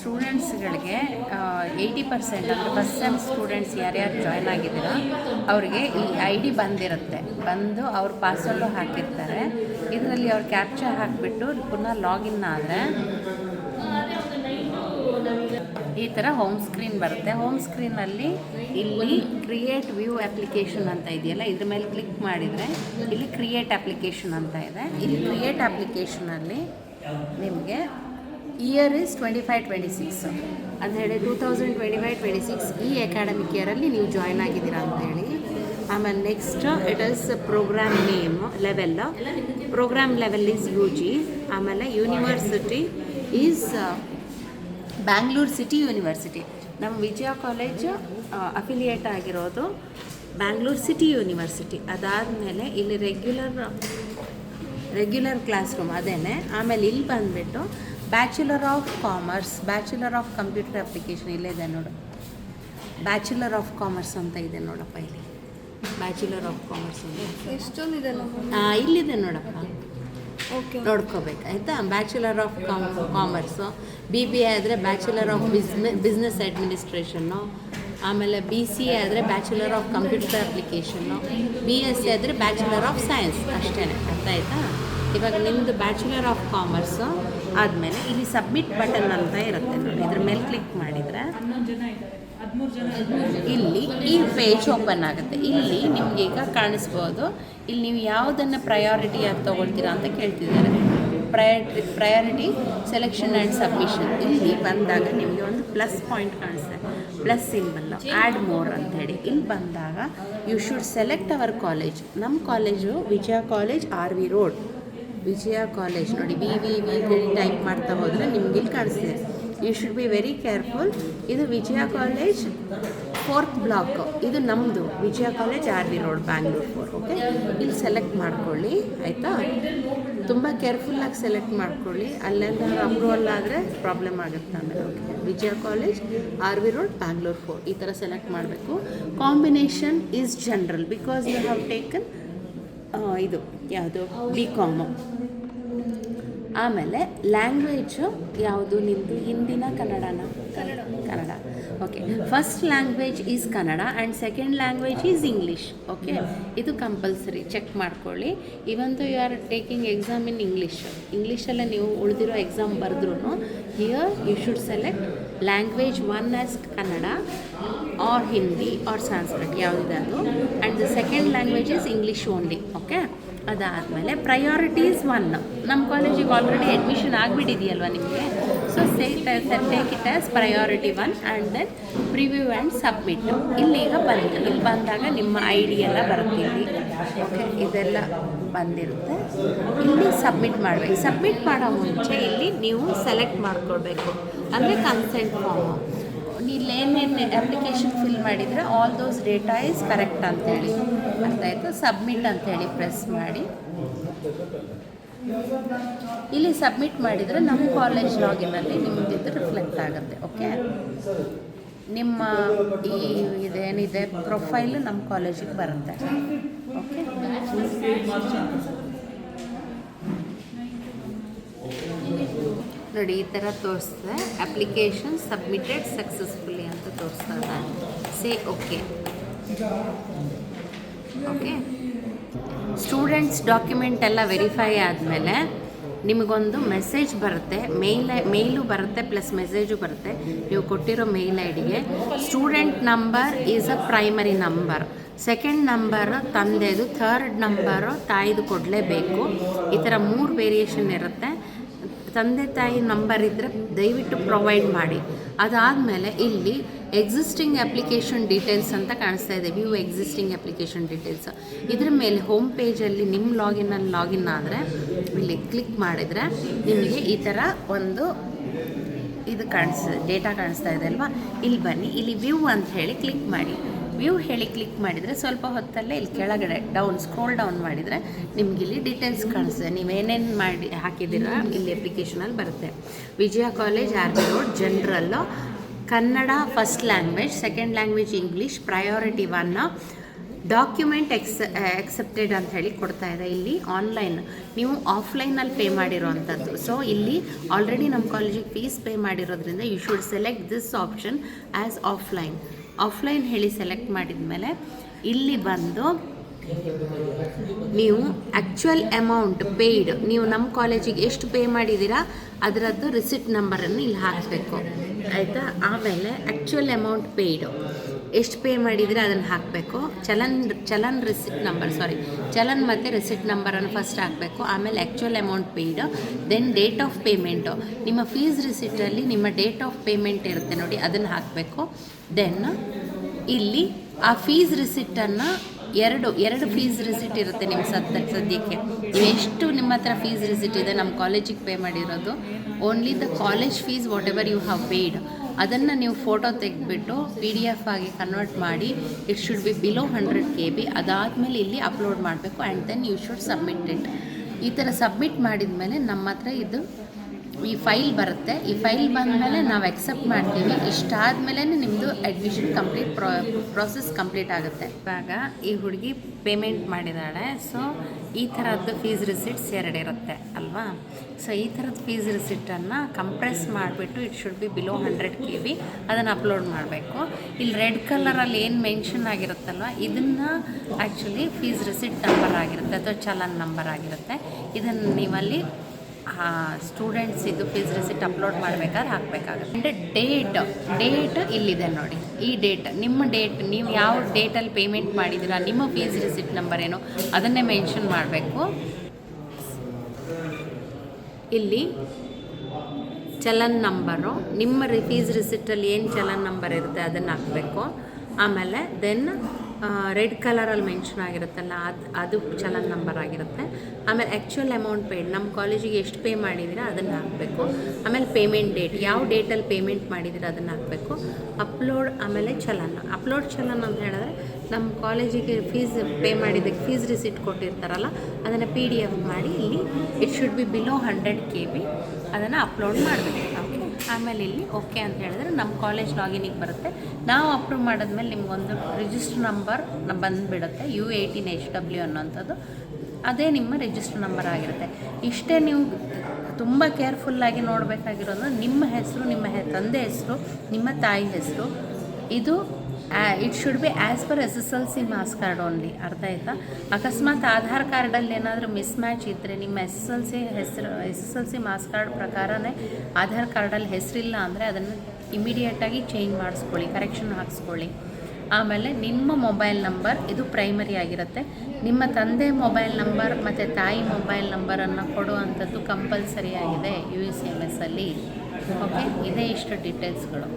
ಸ್ಟೂಡೆಂಟ್ಸ್ಗಳಿಗೆ 80% ಅಂದರೆ first sem students ಯಾರ್ಯಾರು join ಆಗಿದ್ದೀರಾ ಅವರಿಗೆ ಈ ID ಬಂದಿರುತ್ತೆ. ಬಂದು ಅವ್ರ ಪಾಸ್ವರ್ಡು ಹಾಕಿರ್ತಾರೆ. ಇದರಲ್ಲಿ ಅವ್ರು ಕ್ಯಾಪ್ಚರ್ ಹಾಕಿಬಿಟ್ಟು ಪುನಃ ಲಾಗಿನ್ ಆದರೆ ಈ ಥರ ಹೋಮ್ ಸ್ಕ್ರೀನ್ ಬರುತ್ತೆ. ಹೋಮ್ ಸ್ಕ್ರೀನಲ್ಲಿ ಇಲ್ಲಿ ಕ್ರಿಯೇಟ್ ವ್ಯೂ ಅಪ್ಲಿಕೇಶನ್ ಅಂತ ಇದೆಯಲ್ಲ, ಇದ್ರ ಮೇಲೆ ಕ್ಲಿಕ್ ಮಾಡಿದರೆ ಇಲ್ಲಿ ಕ್ರಿಯೇಟ್ ಅಪ್ಲಿಕೇಶನ್ ಅಂತ ಇದೆ. ಇಲ್ಲಿ ಕ್ರಿಯೇಟ್ ಅಪ್ಲಿಕೇಶನಲ್ಲಿ ನಿಮಗೆ ಇಯರ್ ಇಸ್ 25-26 ಅಂತ ಹೇಳಿ 2025-26 ಈ ಅಕಾಡೆಮಿಕ್ ಇಯರಲ್ಲಿ ನೀವು ಜಾಯ್ನ್ ಆಗಿದ್ದೀರಾ ಅಂತೇಳಿ. ಆಮೇಲೆ next it is programme name level. Programme level is UG. ಆಮೇಲೆ university is Bangalore city university. ನಮ್ಮ ವಿಜಯ ಕಾಲೇಜ್ ಅಫಿಲಿಯೇಟ್ ಆಗಿರೋದು ಬ್ಯಾಂಗ್ಳೂರ್ ಸಿಟಿ ಯೂನಿವರ್ಸಿಟಿ. ಅದಾದಮೇಲೆ ಇಲ್ಲಿ ರೆಗ್ಯುಲರ್ ಕ್ಲಾಸ್ ರೂಮ್ ಅದೇನೆ. ಆಮೇಲೆ ಇಲ್ಲಿ ಬಂದುಬಿಟ್ಟು bachelor of commerce, bachelor of computer application ಇಲ್ಲಿದೆ ನೋಡು, ಬ್ಯಾಚುಲರ್ ಆಫ್ ಕಾಮರ್ಸ್ ಅಂತ ಇದೆ ನೋಡಪ್ಪ. ಇಲ್ಲಿ ಬ್ಯಾಚುಲರ್ ಆಫ್ ಕಾಮರ್ಸ್ ಎಷ್ಟೊಂದಿದೆ ಇಲ್ಲಿದೆ ನೋಡಪ್ಪ, ಓಕೆ ನೋಡ್ಕೋಬೇಕು ಆಯಿತಾ. ಬ್ಯಾಚುಲರ್ ಆಫ್ ಕಾಮರ್ಸು, BBA ಆದರೆ ಬ್ಯಾಚುಲರ್ ಆಫ್ ಬಿಸ್ನೆಸ್ ಅಡ್ಮಿನಿಸ್ಟ್ರೇಷನ್ನು, ಆಮೇಲೆ BCA ಆದರೆ bachelor of computer application, BSc ಆದರೆ ಬ್ಯಾಚುಲರ್ ಆಫ್ ಸೈನ್ಸ್. ಅಷ್ಟೇ, ಅರ್ಥ ಆಯಿತಾ. ಇವಾಗ ನಿಮ್ಮದು ಬ್ಯಾಚುಲರ್ ಆಫ್ ಕಾಮರ್ಸು ಆದಮೇಲೆ ಇಲ್ಲಿ ಸಬ್ಮಿಟ್ ಬಟನ್ ಅಂತ ಇರುತ್ತೆ ನೋಡಿ, ಇದ್ರ ಮೇಲೆ ಕ್ಲಿಕ್ ಮಾಡಿದರೆ ಇಲ್ಲಿ ಈ ಪೇಜ್ ಓಪನ್ ಆಗುತ್ತೆ. ಇಲ್ಲಿ ನಿಮ್ಗೆ ಈಗ ಕಾಣಿಸ್ಬೋದು, ಇಲ್ಲಿ ನೀವು ಯಾವುದನ್ನು ಪ್ರಯಾರಿಟಿಯಾಗಿ ತೊಗೊಳ್ತೀರಾ ಅಂತ ಕೇಳ್ತಿದ್ದಾರೆ. Priority selection and submission. ಇಲ್ಲಿ ಬಂದಾಗ ನಿಮಗೆ ಒಂದು ಪ್ಲಸ್ ಪಾಯಿಂಟ್ ಕಾಣಿಸುತ್ತೆ, ಪ್ಲಸ್ ಸಿಂಬಲ್ಲು, ಆ್ಯಡ್ ಮೋರ್ ಅಂಥೇಳಿ. ಇಲ್ಲಿ ಬಂದಾಗ you should select our college. ನಮ್ಮ college Vijaya college RV road, Vijaya college ನೋಡಿ. ವಿ ಟೈಪ್ ಮಾಡ್ತಾ ಹೋದರೆ ನಿಮ್ಗೆ ಇಲ್ಲಿ ಕಾಣಿಸ್ತಿದೆ. You should be very careful. ಇದು ವಿಜಯ ಕಾಲೇಜ್ 4th ಬ್ಲಾಕ್, ಇದು ನಮ್ಮದು Vijaya college RV road Bangalore 4. Okay, ಇಲ್ಲಿ ಸೆಲೆಕ್ಟ್ ಮಾಡ್ಕೊಳ್ಳಿ ಆಯಿತಾ. ತುಂಬ ಕೇರ್ಫುಲ್ಲಾಗಿ ಸೆಲೆಕ್ಟ್ ಮಾಡ್ಕೊಳ್ಳಿ, ಅಲ್ಲೆಲ್ಲ ಅಪ್ರೂವಲ್ ಆದರೆ ಪ್ರಾಬ್ಲಮ್ ಆಗುತ್ತೆ ಆಮೇಲೆ. Okay, Vijaya college RV road Bangalore 4 ಈ ಥರ ಸೆಲೆಕ್ಟ್ ಮಾಡಬೇಕು. Combination is general because you have taken ಇದು ಯಾವುದು BCom. ಆಮೇಲೆ ಲ್ಯಾಂಗ್ವೇಜು ಯಾವುದು ನಿಮ್ಮದು, ಹಿಂದಿನ ಕನ್ನಡನ? Kannada. Okay, first language is Kannada and second language is English. Okay, ಇದು ಕಂಪಲ್ಸರಿ ಚೆಕ್ ಮಾಡ್ಕೊಳ್ಳಿ. Even you are taking exam in ಇಂಗ್ಲೀಷಲ್ಲೇ ನೀವು ಉಳಿದಿರೋ ಎಕ್ಸಾಮ್ ಬರೆದ್ರೂ here you should select language 1 as Kannada or Hindi or Sanskrit ಯಾವುದಿದೆ ಅದು, and the second language is English only. Okay, ಅದಾದಮೇಲೆ priorities 1. ನಮ್ಮ ಕಾಲೇಜಿಗೆ ಆಲ್ರೆಡಿ ಅಡ್ಮಿಷನ್ ಆಗಿಬಿಟ್ಟಿದೆಯಲ್ವ ನಿಮಗೆ, so take it as priority 1 and then preview and submit. ಇಲ್ಲೀಗ ಬನ್ನಿ, ಇಲ್ಲಿ ಬಂದಾಗ ನಿಮ್ಮ ID ಎಲ್ಲ ಬರುತ್ತೆ ಇಲ್ಲಿ. ಓಕೆ, ಇದೆಲ್ಲ ಬಂದಿರುತ್ತೆ. ಇಲ್ಲಿ ಸಬ್ಮಿಟ್ ಮಾಡಬೇಕು. ಸಬ್ಮಿಟ್ ಮಾಡೋ ಮುಂಚೆ ಇಲ್ಲಿ ನೀವು ಸೆಲೆಕ್ಟ್ ಮಾಡ್ಕೊಳ್ಬೇಕು, ಅಂದರೆ ಕನ್ಸೆಂಟ್ ಫಾರ್ಮು. ಇಲ್ಲೇನೇನು ಅಪ್ಲಿಕೇಶನ್ ಫಿಲ್ ಮಾಡಿದರೆ all those data is correct ಅಂತೇಳಿ, ಅರ್ಥ ಆಯಿತು. ಸಬ್ಮಿಟ್ ಅಂತೇಳಿ ಪ್ರೆಸ್ ಮಾಡಿ. ಇಲ್ಲಿ ಸಬ್ಮಿಟ್ ಮಾಡಿದರೆ ನಮ್ಮ ಕಾಲೇಜ್ ಲಾಗಿನಲ್ಲಿ ನಿಮ್ಮದಿದ್ದು ರಿಫ್ಲೆಕ್ಟ್ ಆಗುತ್ತೆ. ಓಕೆ, ನಿಮ್ಮ ಈ ಇದೇನಿದೆ ಪ್ರೊಫೈಲು ನಮ್ಮ ಕಾಲೇಜಿಗೆ ಬರುತ್ತೆ. ಓಕೆ, ನೋಡಿ ಈ ಥರ ತೋರಿಸ್ತದೆ. ಅಪ್ಲಿಕೇಶನ್ ಸಬ್ಮಿಟೆಡ್ ಸಕ್ಸಸ್ಫುಲಿ ಅಂತ ತೋರಿಸ್ತದೆ. Say okay. Okay, students document ಎಲ್ಲ ವೆರಿಫೈ ಆದಮೇಲೆ ನಿಮಗೊಂದು ಮೆಸೇಜ್ ಬರುತ್ತೆ, ಮೇಲು ಬರುತ್ತೆ ಪ್ಲಸ್ ಮೆಸೇಜು ಬರುತ್ತೆ. ನೀವು ಕೊಟ್ಟಿರೋ ಮೇಲ್ IDಗೆ student number is a primary number, second number ತಂದೆದು, ಥರ್ಡ್ ನಂಬರು ತಾಯಿದು ಕೊಡಲೇಬೇಕು. ಈ ಥರ 3 ವೇರಿಯೇಷನ್ ಇರುತ್ತೆ. ತಂದೆ ತಾಯಿ ನಂಬರ್ ಇದ್ದರೆ ದಯವಿಟ್ಟು ಪ್ರೊವೈಡ್ ಮಾಡಿ. ಅದಾದಮೇಲೆ ಇಲ್ಲಿ ಎಕ್ಸಿಸ್ಟಿಂಗ್ ಅಪ್ಲಿಕೇಶನ್ ಡೀಟೇಲ್ಸ್ ಅಂತ ಕಾಣಿಸ್ತಾ ಇದೆ, ವ್ಯೂ ಎಕ್ಸಿಸ್ಟಿಂಗ್ ಅಪ್ಲಿಕೇಶನ್ ಡೀಟೇಲ್ಸ್. ಇದ್ರ ಮೇಲೆ ಹೋಮ್ ಪೇಜಲ್ಲಿ ನಿಮ್ಮ ಲಾಗಿನ್ ಆದರೆ ಇಲ್ಲಿ ಕ್ಲಿಕ್ ಮಾಡಿದರೆ ನಿಮಗೆ ಈ ಥರ ಒಂದು ಇದು ಡೇಟಾ ಕಾಣಿಸ್ತಾ ಇದೆ ಅಲ್ವಾ. ಇಲ್ಲಿ ಬನ್ನಿ, ಇಲ್ಲಿ ವ್ಯೂ ಅಂತ ಹೇಳಿ ಕ್ಲಿಕ್ ಮಾಡಿ. ವ್ಯೂ ಹೇಳಿ ಕ್ಲಿಕ್ ಮಾಡಿದರೆ ಸ್ವಲ್ಪ ಹೊತ್ತಲ್ಲೇ ಇಲ್ಲಿ ಕೆಳಗಡೆ ಸ್ಕ್ರೋಲ್ ಡೌನ್ ಮಾಡಿದರೆ ನಿಮ್ಗೆ ಇಲ್ಲಿ ಡೀಟೇಲ್ಸ್ ಕಾಣಿಸ್ತದೆ. ನೀವೇನೇನು ಮಾಡಿ ಹಾಕಿದ್ದೀರಾ ಇಲ್ಲಿ ಅಪ್ಲಿಕೇಶನಲ್ಲಿ ಬರುತ್ತೆ. ವಿಜಯ ಕಾಲೇಜ್ RV ರೋಡ್ ಜನರಲ್ಲು, Kannada first language, second language English, priority 1, document accepted ಅಂತ ಹೇಳಿ ಕೊಡ್ತಾ ಇದೆ ಇಲ್ಲಿ. ಆನ್ಲೈನ್ ನೀವು ಆಫ್ಲೈನಲ್ಲಿ ಪೇ ಮಾಡಿರೋವಂಥದ್ದು. ಸೊ ಇಲ್ಲಿ ಆಲ್ರೆಡಿ ನಮ್ಮ ಕಾಲೇಜಿಗೆ ಫೀಸ್ ಪೇ ಮಾಡಿರೋದ್ರಿಂದ you should select this option as offline ಹೇಳಿ ಸೆಲೆಕ್ಟ್ ಮಾಡಿದ ಮೇಲೆ ಇಲ್ಲಿ ಬಂದು ನೀವು ಆ್ಯಕ್ಚುಯಲ್ ಅಮೌಂಟ್ ಪೇಯ್ಡ್, ನೀವು ನಮ್ಮ ಕಾಲೇಜಿಗೆ ಎಷ್ಟು ಪೇ ಮಾಡಿದ್ದೀರಾ ಅದರದ್ದು ರಿಸಿಟ್ ನಂಬರನ್ನು ಇಲ್ಲಿ ಹಾಕಬೇಕು, ಆಯಿತಾ. ಆಮೇಲೆ ಆ್ಯಕ್ಚುಯಲ್ ಅಮೌಂಟ್ ಪೇಯ್ಡು ಎಷ್ಟು ಪೇ ಮಾಡಿದರೆ ಅದನ್ನು ಹಾಕಬೇಕು. ಚಲನ್ ರಿಸಿಟ್ ನಂಬರ್ ಚಲನ್ ಮತ್ತು ರಿಸಿಟ್ ನಂಬರನ್ನು ಫಸ್ಟ್ ಹಾಕಬೇಕು. ಆಮೇಲೆ actual amount paid, then date of payment, ನಿಮ್ಮ ಫೀಸ್ ರಿಸಿಟಲ್ಲಿ ನಿಮ್ಮ ಡೇಟ್ ಆಫ್ ಪೇಮೆಂಟ್ ಇರುತ್ತೆ ನೋಡಿ, ಅದನ್ನು ಹಾಕಬೇಕು. ದೆನ್ ಇಲ್ಲಿ ಆ ಫೀಸ್ ರಿಸಿಟನ್ನು ಎರಡು ಫೀಸ್ ರಿಸಿಟ್ ಇರುತ್ತೆ ನಿಮ್ಮ ಸದ್ಯಕ್ಕೆ. ನೀವು ಎಷ್ಟು ನಿಮ್ಮ ಹತ್ರ ಫೀಸ್ ರಿಸಿಟ್ ಇದೆ ನಮ್ಮ ಕಾಲೇಜಿಗೆ ಪೇ ಮಾಡಿರೋದು, only the college fees whatever you have paid, ಅದನ್ನು ನೀವು ಫೋಟೋ ತೆಗೆದುಬಿಟ್ಟು PDF ಆಗಿ ಕನ್ವರ್ಟ್ ಮಾಡಿ it should be below 100 KB. ಅದಾದಮೇಲೆ ಇಲ್ಲಿ ಅಪ್ಲೋಡ್ ಮಾಡಬೇಕು and then you should submit it. ಈ ಥರ ಸಬ್ಮಿಟ್ ಮಾಡಿದ ಮೇಲೆ ನಮ್ಮ ಹತ್ರ ಇದು ಈ ಫೈಲ್ ಬರುತ್ತೆ. ಈ ಫೈಲ್ ಬಂದಮೇಲೆ ನಾವು ಎಕ್ಸೆಪ್ಟ್ ಮಾಡ್ತೀವಿ. ಇಷ್ಟಾದಮೇಲೆ ನಿಮ್ಮದು ಅಡ್ಮಿಷನ್ ಪ್ರಾಸೆಸ್ ಕಂಪ್ಲೀಟ್ ಆಗುತ್ತೆ. ಇವಾಗ ಈ ಹುಡುಗಿ ಪೇಮೆಂಟ್ ಮಾಡಿದ್ದಾಳೆ. ಸೊ ಈ ಥರದ್ದು ಫೀಸ್ ರಿಸಿಟ್ಸ್ 2 ಇರುತ್ತೆ ಅಲ್ವಾ. ಸೊ ಈ ಥರದ ಫೀಸ್ ರಿಸಿಟನ್ನು ಕಂಪ್ರೆಸ್ ಮಾಡಿಬಿಟ್ಟು it should be below 100 KB ಅದನ್ನು ಅಪ್ಲೋಡ್ ಮಾಡಬೇಕು. ಇಲ್ಲಿ ರೆಡ್ ಕಲರಲ್ಲಿ ಏನು ಮೆನ್ಷನ್ ಆಗಿರುತ್ತಲ್ವ, ಇದನ್ನು ಆ್ಯಕ್ಚುಲಿ ಫೀಸ್ ರಿಸಿಟ್ ನಂಬರ್ ಆಗಿರುತ್ತೆ ಅಥವಾ ಚಲನ್ ನಂಬರ್ ಆಗಿರುತ್ತೆ. ಇದನ್ನು ನೀವಲ್ಲಿ ಸ್ಟೂಡೆಂಟ್ಸ್ ಇದು ಫೀಸ್ ರಿಸಿಟ್ ಅಪ್ಲೋಡ್ ಮಾಡಬೇಕಾದ್ರೆ ಹಾಕಬೇಕಾಗುತ್ತೆ. ಡೇಟ್ ಇಲ್ಲಿದೆ ನೋಡಿ, ಈ ಡೇಟ್ ನಿಮ್ಮ ಡೇಟ್, ನೀವು ಯಾವ ಡೇಟಲ್ಲಿ ಪೇಮೆಂಟ್ ಮಾಡಿದ್ದೀರಾ, ನಿಮ್ಮ ಫೀಸ್ ರಿಸಿಟ್ ನಂಬರ್ ಏನು ಅದನ್ನೇ ಮೆನ್ಷನ್ ಮಾಡಬೇಕು. ಇಲ್ಲಿ ಚಲನ್ ನಂಬರು, ನಿಮ್ಮ ಫೀಸ್ ರಿಸಿಟಲ್ಲಿ ಏನು ಚಲನ್ ನಂಬರ್ ಇರುತ್ತೆ ಅದನ್ನು ಹಾಕಬೇಕು. ಆಮೇಲೆ ದೆನ್ ರೆಡ್ ಕಲರಲ್ಲಿ ಮೆನ್ಷನ್ ಆಗಿರುತ್ತಲ್ಲ ಅದು ಚಲನ್ ನಂಬರ್ ಆಗಿರುತ್ತೆ. ಆಮೇಲೆ ಆ್ಯಕ್ಚುಯಲ್ ಅಮೌಂಟ್ ಪೇಯ್ಡ್, ನಮ್ಮ ಕಾಲೇಜಿಗೆ ಎಷ್ಟು ಪೇ ಮಾಡಿದ್ದೀರಾ ಅದನ್ನು ಹಾಕಬೇಕು. ಆಮೇಲೆ ಪೇಮೆಂಟ್ ಡೇಟ್, ಯಾವ ಡೇಟಲ್ಲಿ ಪೇಮೆಂಟ್ ಮಾಡಿದ್ದೀರಾ ಅದನ್ನು ಹಾಕಬೇಕು. ಅಪ್ಲೋಡ್, ಆಮೇಲೆ ಅಪ್ಲೋಡ್ ಚಲನ್ ಅಂತ ಹೇಳಿದ್ರೆ ನಮ್ಮ ಕಾಲೇಜಿಗೆ ಫೀಸ್ ಪೇ ಮಾಡಿದ್ದಕ್ಕೆ ಫೀಸ್ ರಿಸಿಟ್ ಕೊಟ್ಟಿರ್ತಾರಲ್ಲ ಅದನ್ನು PDF ಮಾಡಿ ಇಲ್ಲಿ it should be below 100 KB ಅದನ್ನು ಅಪ್ಲೋಡ್ ಮಾಡಬೇಕು. ಓಕೆ, ಆಮೇಲೆ ಇಲ್ಲಿ ಓಕೆ ಅಂತ ಹೇಳಿದ್ರೆ ನಮ್ಮ ಕಾಲೇಜ್ ಲಾಗಿನಿಗೆ ಬರುತ್ತೆ. ನಾವು ಅಪ್ರೂವ್ ಮಾಡಿದ್ಮೇಲೆ ನಿಮಗೊಂದು ರಿಜಿಸ್ಟರ್ ನಂಬರ್ ಬಂದುಬಿಡುತ್ತೆ, U18HW ಅನ್ನೋಂಥದ್ದು. ಅದೇ ನಿಮ್ಮ ರಿಜಿಸ್ಟರ್ ನಂಬರ್ ಆಗಿರುತ್ತೆ. ಇಷ್ಟೇ ನೀವು ತುಂಬ ಕೇರ್ಫುಲ್ಲಾಗಿ ನೋಡಬೇಕಾಗಿರೋದು, ನಿಮ್ಮ ಹೆಸರು, ನಿಮ್ಮ ತಂದೆ ಹೆಸರು, ನಿಮ್ಮ ತಾಯಿ ಹೆಸರು, ಇದು it should be as per SSLC marks card only. ಅರ್ಥ ಆಯ್ತಾ? ಅಕಸ್ಮಾತ್ ಆಧಾರ್ ಕಾರ್ಡಲ್ಲಿ ಏನಾದರೂ ಮಿಸ್ ಮ್ಯಾಚ್ ಇದ್ದರೆ, ನಿಮ್ಮ SSLC ಮಾರ್ಕ್ಸ್ ಕಾರ್ಡ್ ಪ್ರಕಾರನೇ ಆಧಾರ್ ಕಾರ್ಡಲ್ಲಿ ಹೆಸರಿಲ್ಲ ಅಂದರೆ ಅದನ್ನು ಇಮಿಡಿಯೇಟಾಗಿ ಚೇಂಜ್ ಮಾಡಿಸ್ಕೊಳ್ಳಿ, ಕರೆಕ್ಷನ್ ಹಾಕ್ಸ್ಕೊಳ್ಳಿ. ಆಮೇಲೆ ನಿಮ್ಮ ಮೊಬೈಲ್ ನಂಬರ್, ಇದು ಪ್ರೈಮರಿ ಆಗಿರುತ್ತೆ. ನಿಮ್ಮ ತಂದೆ ಮೊಬೈಲ್ ನಂಬರ್ ಮತ್ತು ತಾಯಿ ಮೊಬೈಲ್ ನಂಬರನ್ನು ಕೊಡುವಂಥದ್ದು ಕಂಪಲ್ಸರಿ ಆಗಿದೆ UCMS ಅಲ್ಲಿ. ಓಕೆ, ಇದೇ ಇಷ್ಟು ಡೀಟೇಲ್ಸ್ಗಳು.